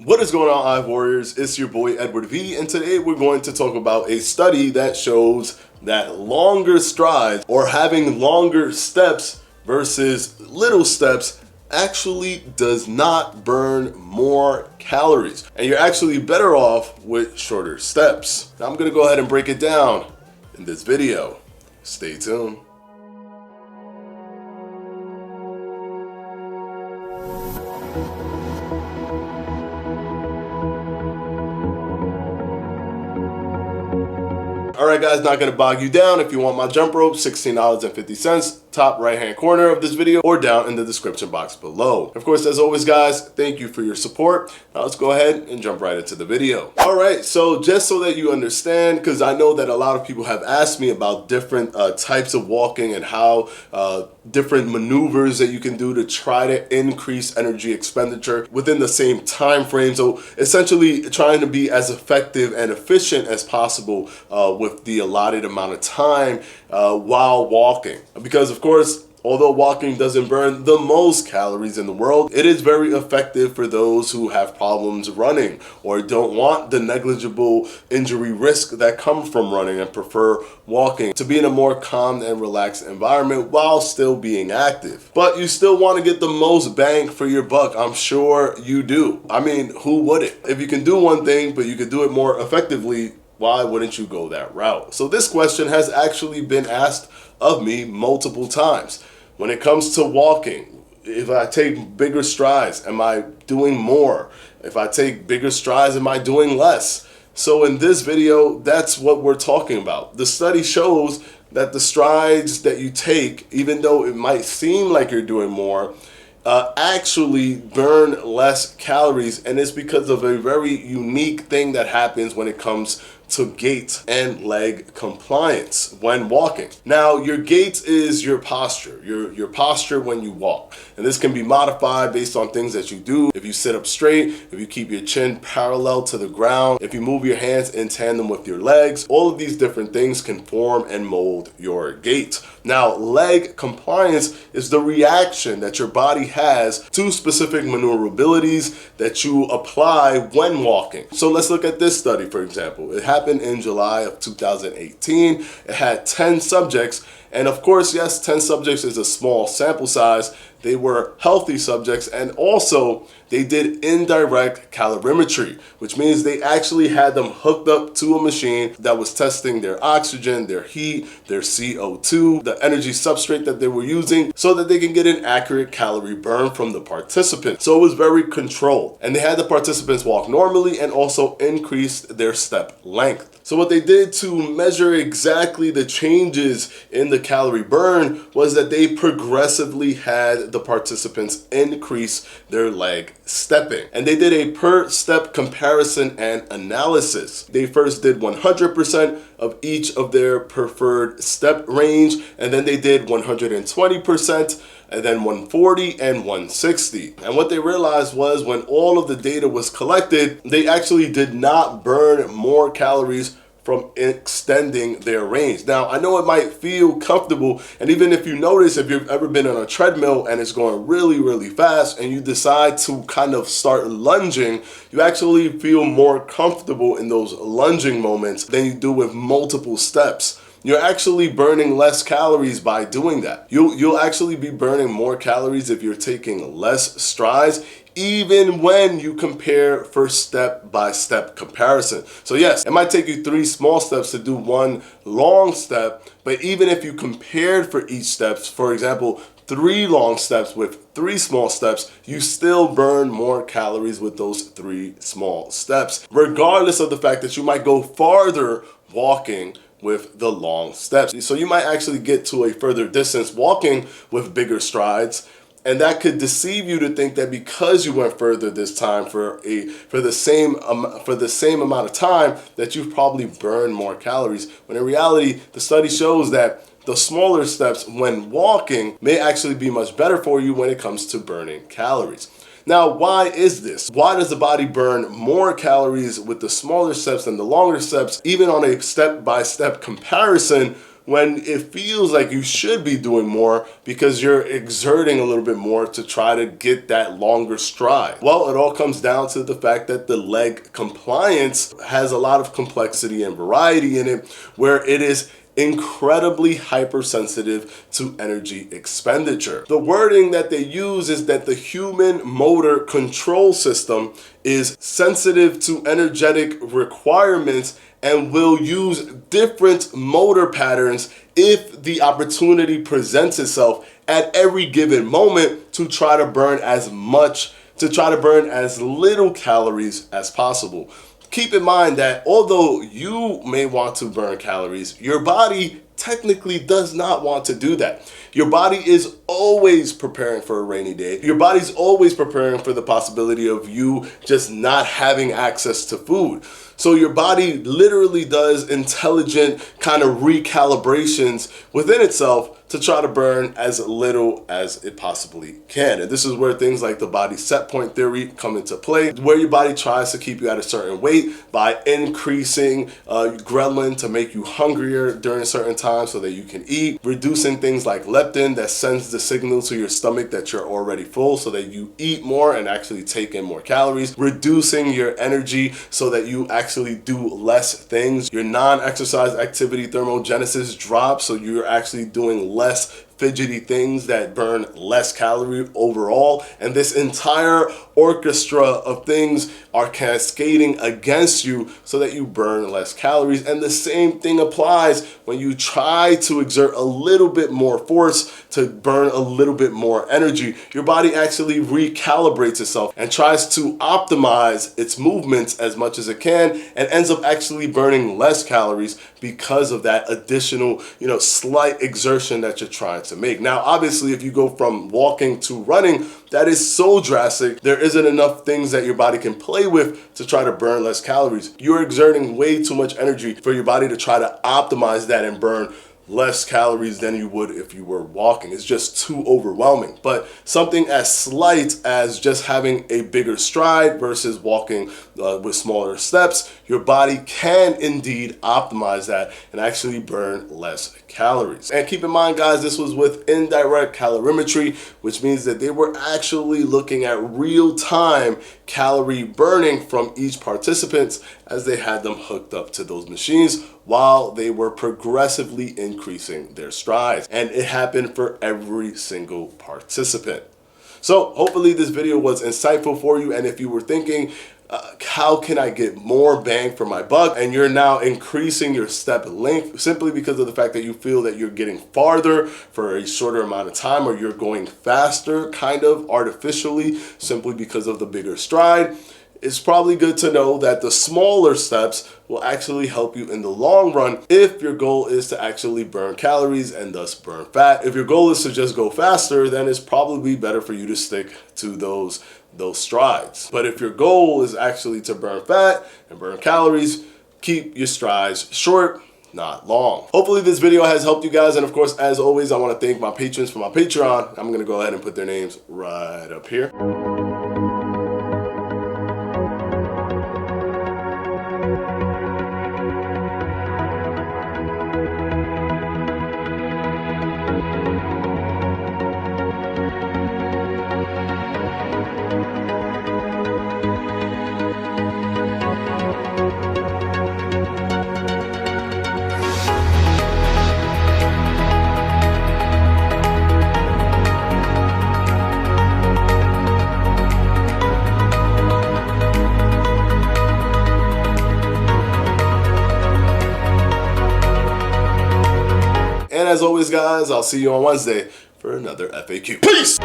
What is going on, Hive Warriors? It's your boy Edward V, and today we're going to talk about a study that shows that longer strides or having longer steps versus little steps actually does not burn more calories, and you're actually better off with shorter steps. Now I'm going to go ahead and break it down in this video. Stay tuned. Alright guys, not going to bog you down. If you want my jump rope, $16.50, top right hand corner of this video or down in the description box below. Of course, as always guys, thank you for your support. Now let's go ahead and jump right into the video. Alright, so just so that you understand, because I know that a lot of people have asked me about different types of walking and how different maneuvers that you can do to try to increase energy expenditure within the same time frame. So essentially trying to be as effective and efficient as possible with the allotted amount of time while walking. Because of course, although walking doesn't burn the most calories in the world, it is very effective for those who have problems running or don't want the negligible injury risk that comes from running and prefer walking to be in a more calm and relaxed environment while still being active. But you still want to get the most bang for your buck. I'm sure you do. I mean, who wouldn't? If you can do one thing, but you can do it more effectively, why wouldn't you go that route? So this question has actually been asked of me multiple times. When it comes to walking, if I take bigger strides, am I doing more? If I take bigger strides, am I doing less? So in this video, that's what we're talking about. The study shows that the strides that you take, even though it might seem like you're doing more, actually burn less calories, and it's because of a very unique thing that happens when it comes to gait and leg compliance when walking. Now, your gait is your posture, your posture when you walk. And this can be modified based on things that you do. If you sit up straight, if you keep your chin parallel to the ground, if you move your hands in tandem with your legs, all of these different things can form and mold your gait. Now, leg compliance is the reaction that your body has to specific maneuverabilities that you apply when walking. So let's look at this study, for example. It happened in July of 2018. It had 10 subjects. And of course, yes, 10 subjects is a small sample size. They were healthy subjects, and also they did indirect calorimetry, which means they actually had them hooked up to a machine that was testing their oxygen, their heat, their CO2, the energy substrate that they were using, so that they can get an accurate calorie burn from the participants. So it was very controlled, and they had the participants walk normally and also increase their step length. So what they did to measure exactly the changes in the calorie burn was that they progressively had the participants increase their leg stepping. And they did a per step comparison and analysis. They first did 100% of each of their preferred step range, and then they did 120%, and then 140 and 160. And what they realized was when all of the data was collected, they actually did not burn more calories from extending their range. Now, I know it might feel comfortable, and even if you notice, if you've ever been on a treadmill and it's going really, really fast and you decide to kind of start lunging, you actually feel more comfortable in those lunging moments than you do with multiple steps. You're actually burning less calories by doing that. You'll actually be burning more calories if you're taking less strides, even when you compare for step-by-step comparison. So yes, it might take you 3 small steps to do 1 long step, but even if you compared for each step, for example, 3 long steps with 3 small steps, you still burn more calories with those 3 small steps, regardless of the fact that you might go farther walking with the long steps. So you might actually get to a further distance walking with bigger strides, and that could deceive you to think that because you went further this time for the same amount of time that you've probably burned more calories, when in reality the study shows that the smaller steps when walking may actually be much better for you when it comes to burning calories. Now, why is this? Why does the body burn more calories with the smaller steps than the longer steps, even on a step-by-step comparison, when it feels like you should be doing more because you're exerting a little bit more to try to get that longer stride? Well, it all comes down to the fact that the leg compliance has a lot of complexity and variety in it, where it is incredibly hypersensitive to energy expenditure. The wording that they use is that the human motor control system is sensitive to energetic requirements and will use different motor patterns if the opportunity presents itself at every given moment to try to burn as little calories as possible. Keep in mind that although you may want to burn calories, your body technically does not want to do that. Your body is always preparing for a rainy day. Your body's always preparing for the possibility of you just not having access to food. So your body literally does intelligent kind of recalibrations within itself to try to burn as little as it possibly can. And this is where things like the body set point theory come into play, where your body tries to keep you at a certain weight by increasing ghrelin to make you hungrier during certain times so that you can eat, reducing things like leptin that sends the signal to your stomach that you're already full so that you eat more and actually take in more calories, reducing your energy so that you actually do less things. Your non-exercise activity thermogenesis drops, so you're actually doing less fidgety things that burn less calorie overall. And this entire orchestra of things are cascading against you so that you burn less calories. And the same thing applies when you try to exert a little bit more force to burn a little bit more energy. Your body actually recalibrates itself and tries to optimize its movements as much as it can and ends up actually burning less calories because of that additional, slight exertion that you're trying to make. Now, obviously, if you go from walking to running, that is so drastic. There isn't enough things that your body can play with to try to burn less calories. You're exerting way too much energy for your body to try to optimize that and burn less calories than you would if you were walking. It's just too overwhelming. But something as slight as just having a bigger stride versus walking with smaller steps, your body can indeed optimize that and actually burn less calories. And keep in mind, guys, this was with indirect calorimetry, which means that they were actually looking at real-time calorie burning from each participant as they had them hooked up to those machines while they were progressively increasing their strides. And it happened for every single participant. So hopefully this video was insightful for you. And if you were thinking, how can I get more bang for my buck? And you're now increasing your step length simply because of the fact that you feel that you're getting farther for a shorter amount of time, or you're going faster kind of artificially simply because of the bigger stride. It's probably good to know that the smaller steps will actually help you in the long run if your goal is to actually burn calories and thus burn fat. If your goal is to just go faster, then it's probably better for you to stick to those strides. But if your goal is actually to burn fat and burn calories, keep your strides short, not long. Hopefully this video has helped you guys. And of course, as always, I want to thank my patrons for my Patreon. I'm going to go ahead and put their names right up here. And as always, guys, I'll see you on Wednesday for another FAQ. Peace!